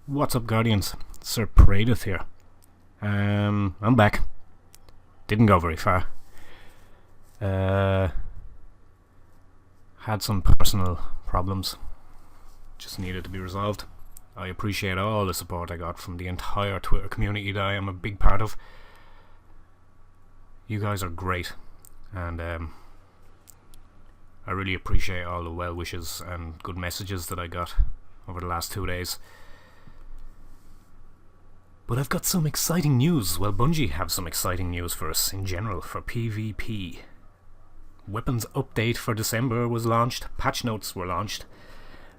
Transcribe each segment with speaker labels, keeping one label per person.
Speaker 1: What's up, Guardians? Sir Praedith here. I'm back. Didn't go very far. Had some personal problems. Just needed to be resolved. I appreciate all the support I got from the entire Twitter community that I am a big part of. You guys are great, and I really appreciate all the well wishes and good messages that I got over the last 2 days. But I've got some exciting news. Well, Bungie have some exciting news for us in general for PvP. Weapons update for December was launched, patch notes were launched,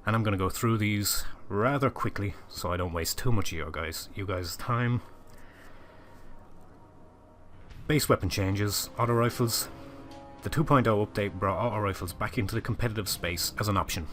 Speaker 1: and I'm going to go through these rather quickly so I don't waste too much of you guys' time. Base weapon changes, auto rifles. The 2.0 update brought auto rifles back into the competitive space as an option.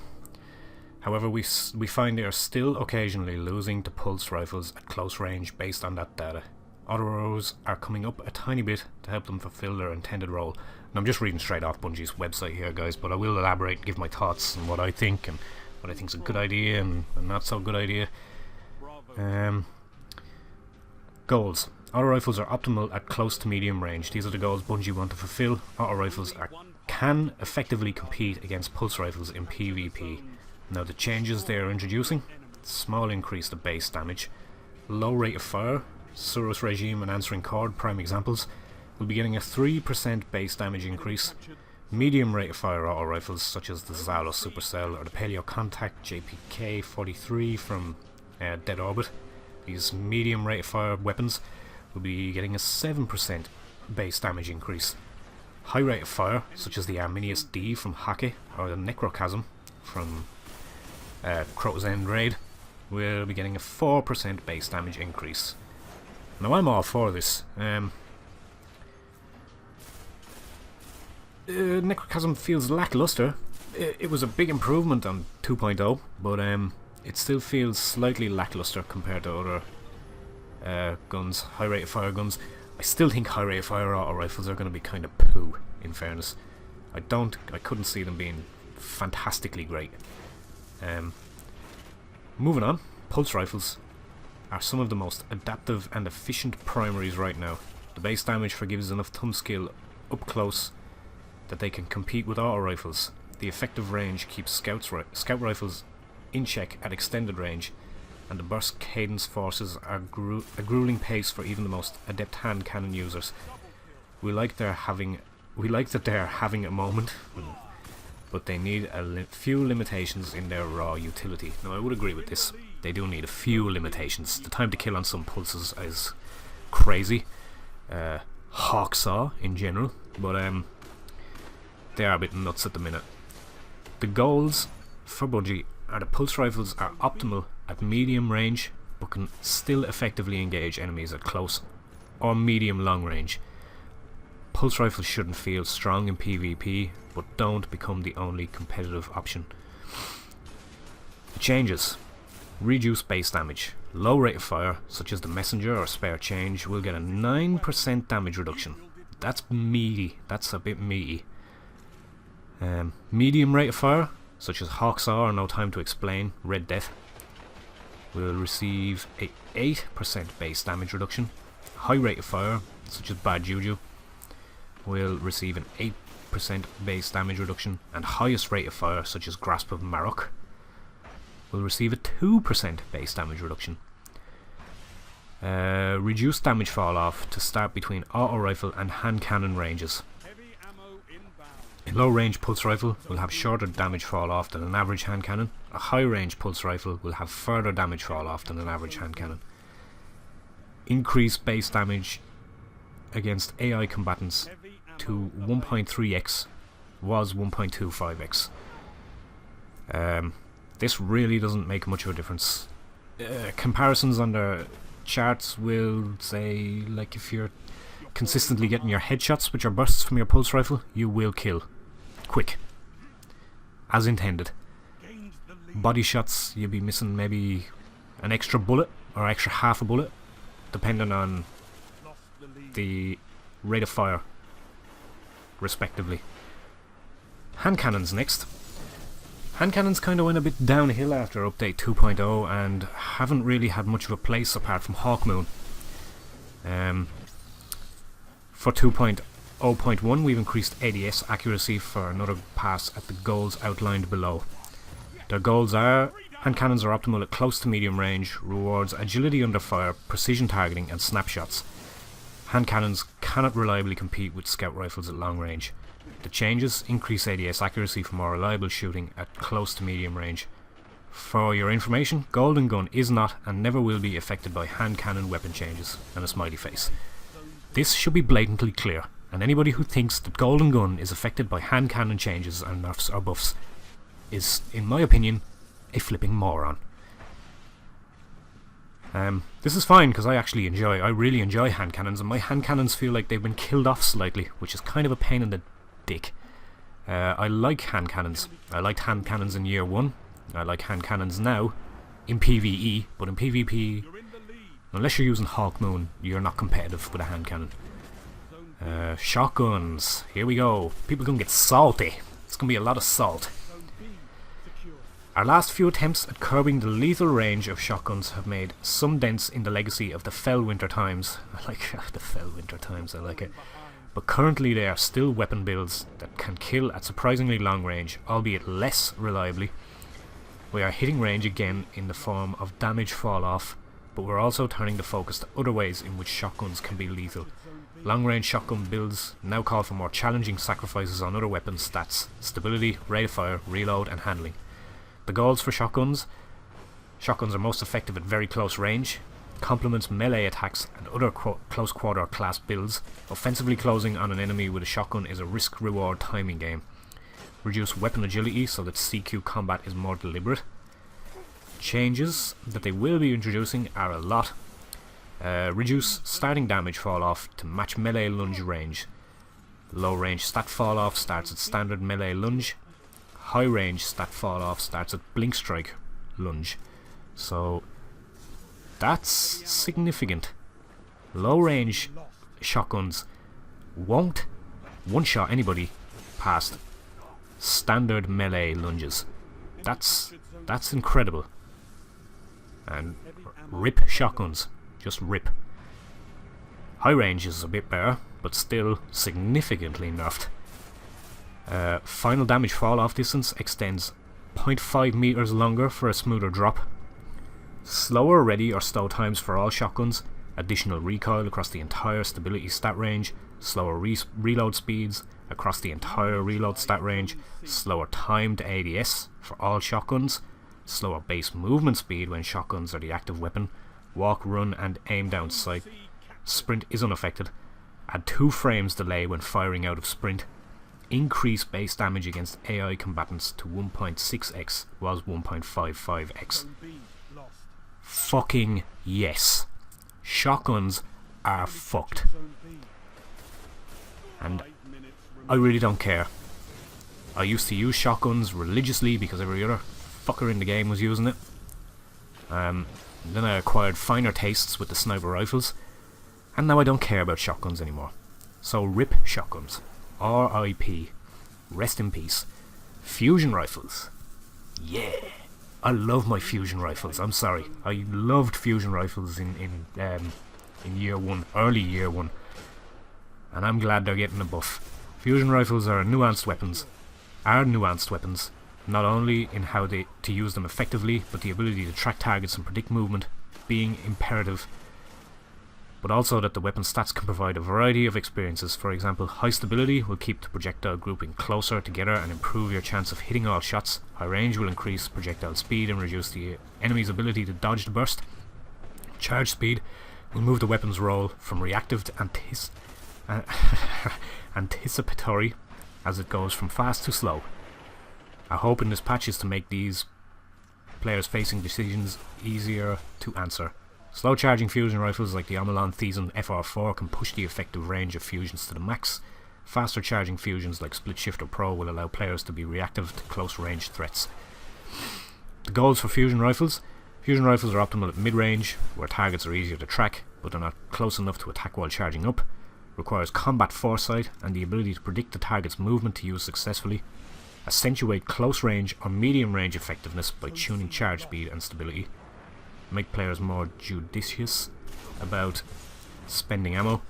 Speaker 1: However, we find they are still occasionally losing to pulse rifles at close range based on that data. Auto-rows are coming up a tiny bit to help them fulfill their intended role. And I'm just reading straight off Bungie's website here, guys, but I will elaborate and give my thoughts on what I think and what I think is a good idea and a not so good idea. Goals. Auto rifles are optimal at close to medium range. These are the goals Bungie want to fulfill. Auto rifles can effectively compete against pulse rifles in PvP. Now the changes they are introducing: small increase to base damage, low rate of fire, Surus Regime and Answering Chord, prime examples, will be getting a 3% base damage increase. Medium rate of fire auto rifles such as the Xalos Supercell or the Paleo Contact JPK-43 from Dead Orbit, these medium rate of fire weapons will be getting a 7% base damage increase. High rate of fire such as the Arminius D from Hake or the Necrochasm from Crota's End Raid will be getting a 4% base damage increase. Now I'm all for this. Necrochasm feels lackluster. It was a big improvement on 2.0, but it still feels slightly lackluster compared to other guns, high rate of fire guns. I still think high rate of fire auto rifles are going to be kind of poo, in fairness. I couldn't see them being fantastically great. Moving on, pulse rifles are some of the most adaptive and efficient primaries right now. The base damage forgives enough thumb skill up close that they can compete with auto rifles. The effective range keeps scout rifles in check at extended range, and the burst cadence forces a grueling pace for even the most adept hand cannon users. We like that they are having a moment, but they need a few limitations in their raw utility. Now I would agree with this. They do need a few limitations. The time to kill on some pulses is crazy. Hawksaw in general, but they are a bit nuts at the minute. The goals for Bungie are the pulse rifles are optimal at medium range, but can still effectively engage enemies at close or medium long range. Pulse rifles shouldn't feel strong in PvP, but don't become the only competitive option. The changes: reduce base damage. Low rate of fire, such as the Messenger or Spare Change, will get a 9% damage reduction. That's meaty. That's a bit meaty. Medium rate of fire, such as Hawksaw or No Time to Explain, Red Death, will receive a 8% base damage reduction. High rate of fire, such as Bad Juju, will receive an 8% base damage reduction, and highest rate of fire, such as Grasp of Marok, will receive a 2% base damage reduction. Reduce damage fall off to start between auto rifle and hand cannon ranges. A low range pulse rifle will have shorter damage fall off than an average hand cannon. A high range pulse rifle will have further damage fall off than an average hand cannon. Increase base damage against AI combatants to 1.3x was 1.25x. This really doesn't make much of a difference. Comparisons on the charts will say, like, if you're consistently getting your headshots with your bursts from your pulse rifle, you will kill quick, as intended. Body shots, you'll be missing maybe an extra bullet or extra half a bullet, depending on the rate of fire, respectively. Hand cannons next. Hand cannons kind of went a bit downhill after update 2.0 and haven't really had much of a place apart from Hawkmoon. For 2.0.1 we've increased ADS accuracy for another pass at the goals outlined below. Their goals are: hand cannons are optimal at close to medium range, rewards agility under fire, precision targeting and snapshots. Hand cannons cannot reliably compete with scout rifles at long range. The changes increase ADS accuracy for more reliable shooting at close to medium range. For your information, Golden Gun is not and never will be affected by hand cannon weapon changes, and a smiley face. This should be blatantly clear, and anybody who thinks that Golden Gun is affected by hand cannon changes and nerfs or buffs is, in my opinion, a flipping moron. This is fine because I really enjoy hand cannons, and my hand cannons feel like they've been killed off slightly, which is kind of a pain in the dick. I like hand cannons. I liked hand cannons in year 1. I like hand cannons now in PvE, but in PvP, unless you're using Hawkmoon, you're not competitive with a hand cannon. Shotguns. Here we go. People gonna get salty. It's gonna be a lot of salt. Our last few attempts at curbing the lethal range of shotguns have made some dents in the legacy of the Fellwinter Times. I like the Fellwinter Times, I like it. But currently they are still weapon builds that can kill at surprisingly long range, albeit less reliably. We are hitting range again in the form of damage fall off, but we're also turning the focus to other ways in which shotguns can be lethal. Long range shotgun builds now call for more challenging sacrifices on other weapon stats: stability, rate of fire, reload and handling. The goals for shotguns: shotguns are most effective at very close range, complements melee attacks and other close quarter class builds. Offensively closing on an enemy with a shotgun is a risk-reward timing game. Reduce weapon agility so that CQ combat is more deliberate. Changes that they will be introducing are a lot. Reduce starting damage fall off to match melee lunge range. Low range stat fall off starts at standard melee lunge. High range stat fall off starts at blink strike lunge. So that's significant. Low range shotguns won't one-shot anybody past standard melee lunges. That's incredible. And rip shotguns. Just rip. High range is a bit better, but still significantly nerfed. Final damage fall off distance extends 0.5 meters longer for a smoother drop. Slower ready or stow times for all shotguns. Additional recoil across the entire stability stat range. Slower reload speeds across the entire reload stat range. Slower timed ADS for all shotguns. Slower base movement speed when shotguns are the active weapon. Walk, run and aim down sight. Sprint is unaffected. Add 2 frames delay when firing out of sprint. Increase base damage against AI combatants to 1.6x was 1.55x. Fucking yes. Shotguns are fucked. And I really don't care. I used to use shotguns religiously because every other fucker in the game was using it. Then I acquired finer tastes with the sniper rifles, and now I don't care about shotguns anymore. So rip shotguns. R.I.P. Rest in peace. Fusion rifles. Yeah. I love my fusion rifles. I'm sorry. I loved fusion rifles in year 1, early year 1. And I'm glad they're getting a buff. Fusion rifles are nuanced weapons. Not only in how to use them effectively, but the ability to track targets and predict movement being imperative, but also that the weapon stats can provide a variety of experiences. For example, high stability will keep the projectile grouping closer together and improve your chance of hitting all shots. High range will increase projectile speed and reduce the enemy's ability to dodge the burst. Charge speed will move the weapon's roll from reactive to anticipatory as it goes from fast to slow. Our hope in this patch is to make these players facing decisions easier to answer. Slow charging fusion rifles like the Omolon Thesan FR4 can push the effective range of fusions to the max. Faster charging fusions like Split Shifter Pro will allow players to be reactive to close range threats. The goals for fusion rifles: fusion rifles are optimal at mid-range, where targets are easier to track, but are not close enough to attack while charging up. Requires combat foresight and the ability to predict the target's movement to use successfully. Accentuate close range or medium range effectiveness by tuning charge speed and stability. Make players more judicious about spending ammo.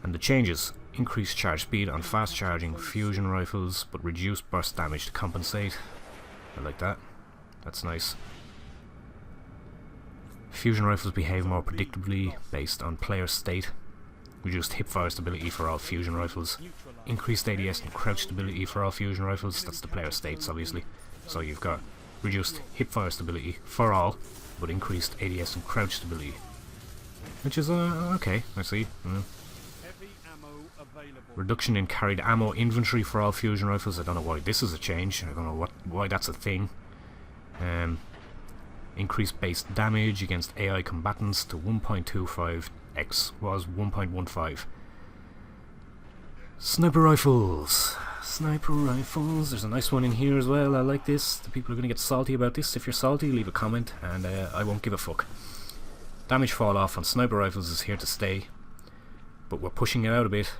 Speaker 1: And the changes: increase charge speed on fast charging fusion rifles, but reduce burst damage to compensate. I like that. That's nice. Fusion rifles behave more predictably based on player state. Reduced hipfire stability for all fusion rifles. Increased ADS and crouch stability for all fusion rifles. That's the player states, obviously. So you've got reduced hipfire stability for all, but increased ADS and crouch stability. Which is, okay, I see. Reduction in carried ammo inventory for all fusion rifles. I don't know why this is a change. I don't know why that's a thing. Increased base damage against AI combatants to 1.25x was 1.15. Sniper rifles. Sniper rifles. There's a nice one in here as well. I like this. The people are going to get salty about this. If you're salty, leave a comment and I won't give a fuck. Damage fall off on sniper rifles is here to stay, but we're pushing it out a bit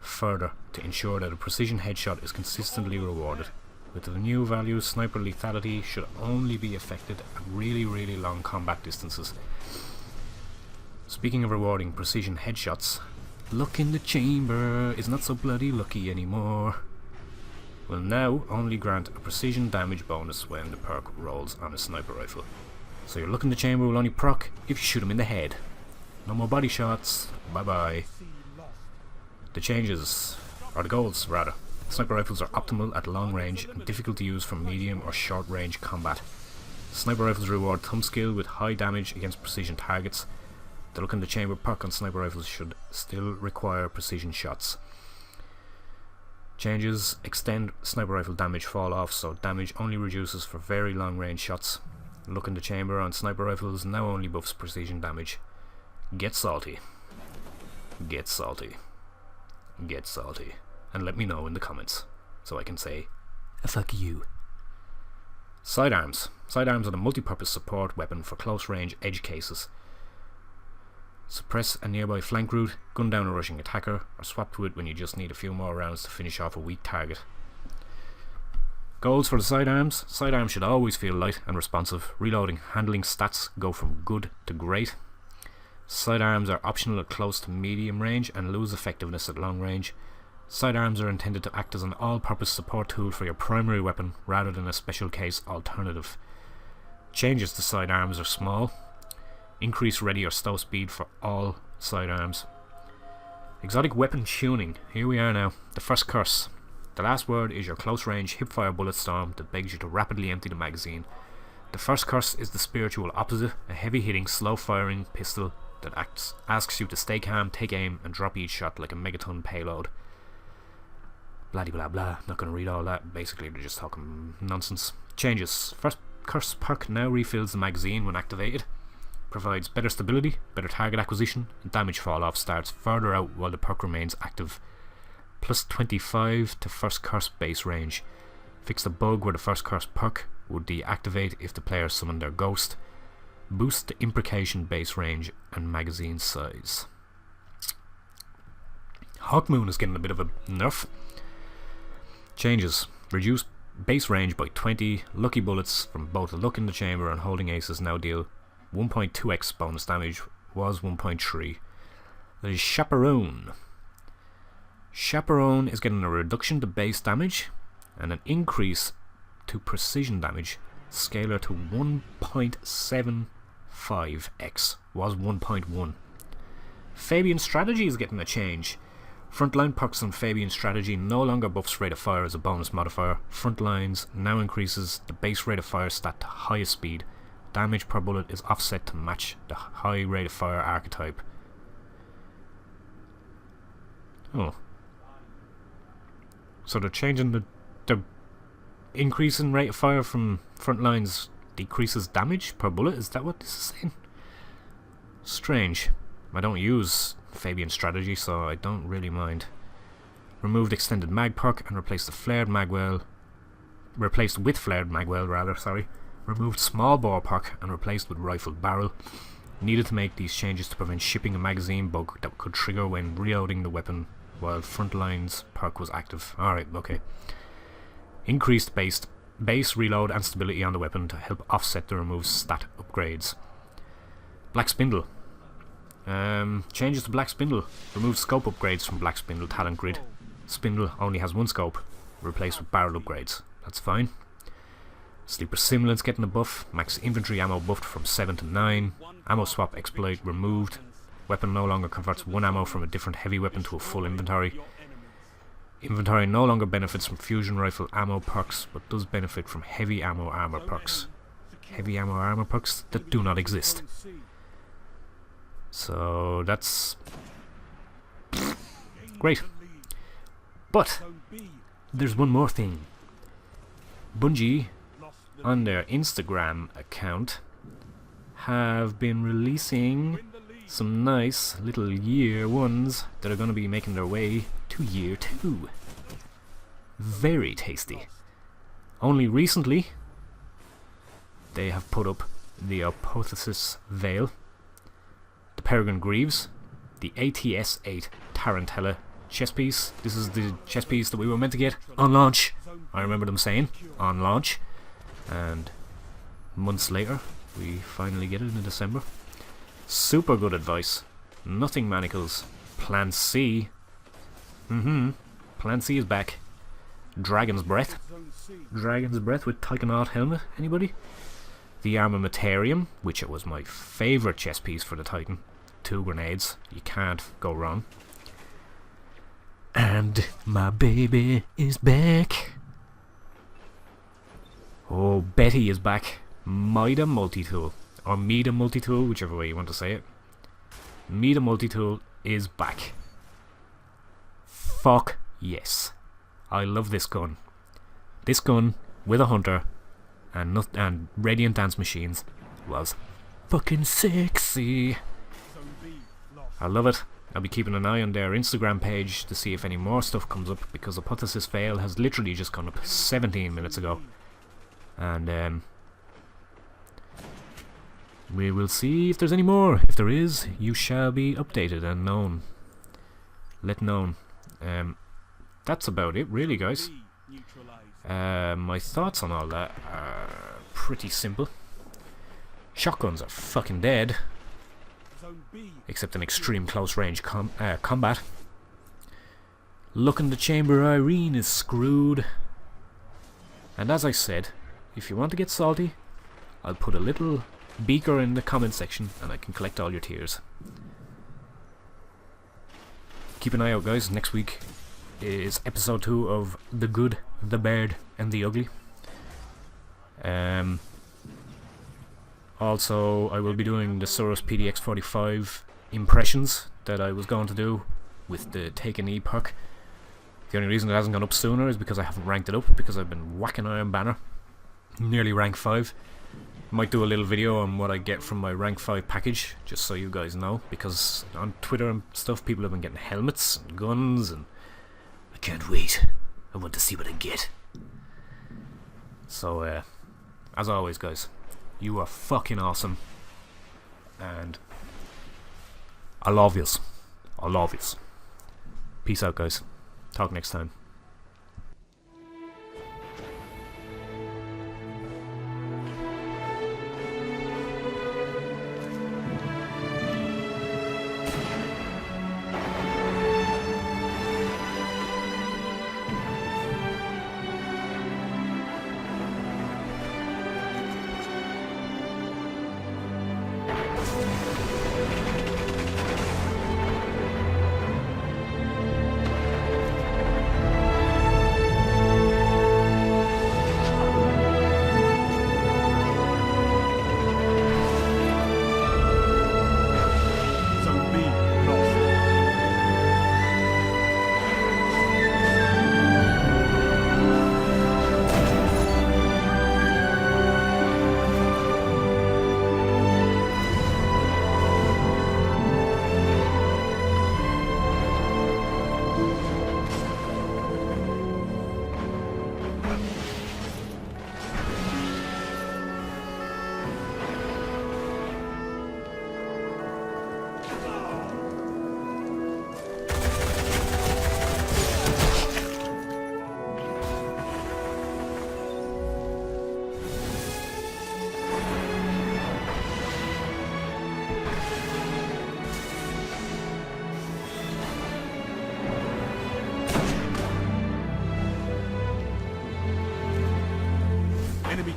Speaker 1: further to ensure that a precision headshot is consistently rewarded. With the new values, sniper lethality should only be affected at really long combat distances. Speaking of rewarding precision headshots, luck in the chamber is not so bloody lucky anymore. Will now only grant a precision damage bonus when the perk rolls on a sniper rifle. So your luck in the chamber will only proc if you shoot him in the head. No more body shots. Bye bye. The changes, or the goals rather. Sniper rifles are optimal at long range and difficult to use for medium or short range combat. Sniper rifles reward thumb skill with high damage against precision targets. The look in the chamber perk on sniper rifles should still require precision shots. Changes: extend sniper rifle damage fall off, so damage only reduces for very long range shots. Look in the chamber on sniper rifles now only buffs precision damage. Get salty. Get salty. Get salty. And let me know in the comments, so I can say, fuck you. Sidearms. Sidearms are the multi-purpose support weapon for close range edge cases. Suppress a nearby flank route, gun down a rushing attacker, or swap to it when you just need a few more rounds to finish off a weak target. Goals for the sidearms. Sidearms should always feel light and responsive. Reloading handling stats go from good to great. Sidearms are optional at close to medium range and lose effectiveness at long range. Sidearms are intended to act as an all-purpose support tool for your primary weapon rather than a special case alternative. Changes to sidearms are small. Increase ready or stow speed for all sidearms. Exotic weapon tuning. Here we are now. The first curse. The last word is your close range hipfire bullet storm that begs you to rapidly empty the magazine. The first curse is the spiritual opposite, a heavy hitting slow firing pistol that asks you to stay calm, take aim and drop each shot like a megaton payload. Blah blah blah. Not going to read all that. Basically they're just talking nonsense. Changes. First curse perk now refills the magazine when activated. Provides better stability, better target acquisition, and damage fall off starts further out while the perk remains active. Plus 25 to first curse base range. Fix the bug where the first curse perk would deactivate if the player summoned their ghost. Boost the imprecation base range and magazine size. Hawkmoon is getting a bit of a nerf. Changes. Reduce base range by 20. Lucky bullets from both the luck in the chamber and holding aces now deal 1.2x bonus damage, was 1.3. There is Chaperone. Chaperone is getting a reduction to base damage and an increase to precision damage, scalar to 1.75x, was 1.1. Fabian Strategy is getting a change. Frontline perks on Fabian Strategy no longer buffs rate of fire as a bonus modifier. Frontlines now increases the base rate of fire stat to highest speed. Damage per bullet is offset to match the high rate of fire archetype. Oh. So they're changing the increase in rate of fire from frontlines decreases damage per bullet? Is that what this is saying? Strange. I don't use Fabian Strategy, so I don't really mind. Removed extended mag perk and replaced with flared magwell, sorry. Removed small bore perk and replaced with rifled barrel. Needed to make these changes to prevent shipping a magazine bug that could trigger when reloading the weapon while frontlines perk was active. Alright, okay. Increased base reload and stability on the weapon to help offset the removed stat upgrades. Black Spindle. Changes to Black Spindle. Remove scope upgrades from Black Spindle talent grid. Spindle only has one scope. Replaced with barrel upgrades. That's fine. Sleeper Simulants getting a buff. Max inventory ammo buffed from 7 to 9. Ammo swap exploit removed. Weapon no longer converts one ammo from a different heavy weapon to a full inventory. Inventory no longer benefits from fusion rifle ammo perks, but does benefit from heavy ammo armor perks. Heavy ammo armor perks that do not exist. So that's great. But there's one more thing. Bungie, on their Instagram account, have been releasing some nice little year ones that are going to be making their way to year 2. Very tasty. Only recently they have put up the Apotheosis Veil, the Peregrine Greaves, the ATS-8 Tarantella chess piece. This is the chess piece that we were meant to get on launch. I remember them saying on launch, and months later we finally get it in December. Super good advice. Nothing manacles. Plan C. Plan C is back. Dragon's Breath. Dragon's Breath with Tychonaut helmet. Anybody? The Armamentarium, which it was my favourite chess piece for the Titan. 2 grenades. You can't go wrong. And my baby is back. Oh, Betty is back. Mida Multitool. Or Mida Multitool, whichever way you want to say it. Mida Multitool is back. Fuck yes. I love this gun. This gun with a hunter and Radiant Dance Machines was fucking sexy. I love it. I'll be keeping an eye on their Instagram page to see if any more stuff comes up, because Apotheosis Veil has literally just gone up 17 minutes ago. And we will see if there's any more. If there is, you shall be updated and known. Let known. That's about it, really, guys. My thoughts on all that are pretty simple. Shotguns are fucking dead, except in extreme close range combat. Look in the chamber, Irene is screwed. And as I said, if you want to get salty, I'll put a little beaker in the comment section and I can collect all your tears. Keep an eye out, guys. Next week is episode 2 of The Good, the Bad and the Ugly. Also, I will be doing the Soros PDX45 impressions that I was going to do with the Take an E perk. The only reason it hasn't gone up sooner is because I haven't ranked it up, because I've been whacking Iron Banner. Nearly rank 5. Might do a little video on what I get from my rank 5 package, just so you guys know, because on Twitter and stuff people have been getting helmets and guns, and I can't wait. I want to see what I get. So, as always, guys, you are fucking awesome, and I love yous. I love yous. Peace out, guys. Talk next time.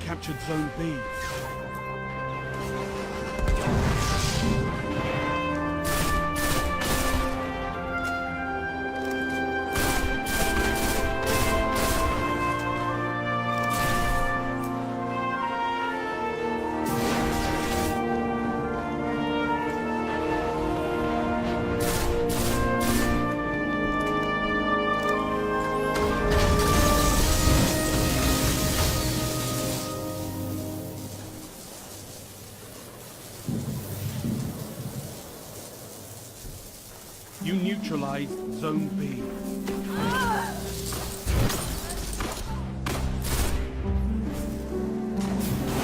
Speaker 2: captured Zone B. You neutralized Zone B.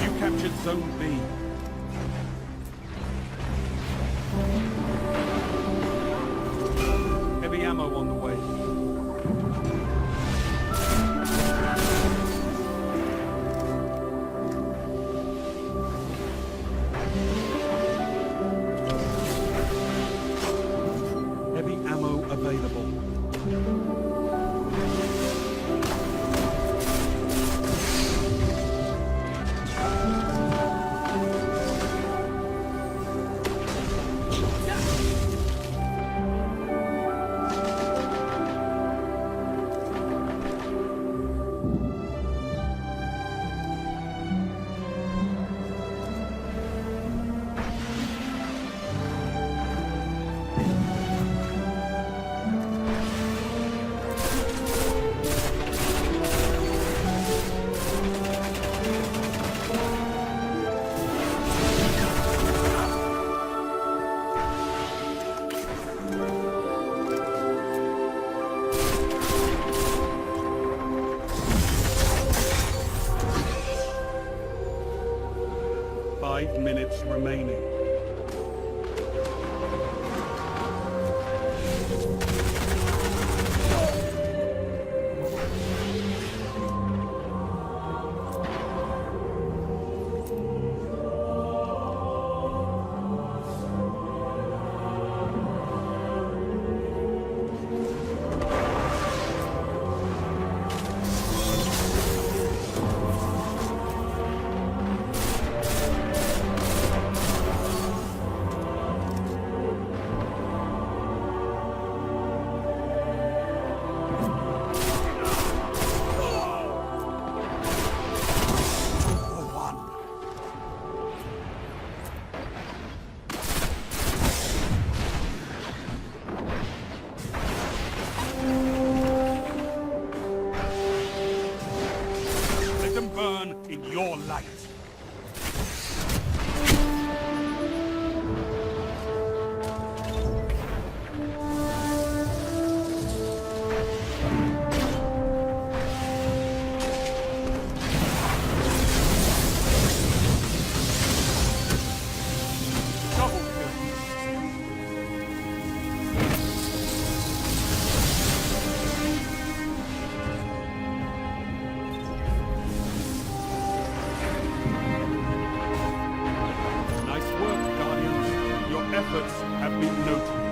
Speaker 2: You captured Zone B. Heavy ammo on the way. Heavy ammo available. Five minutes remaining. Let them burn in your light. Double kill. Nice work, Guardians. Your efforts have been noted.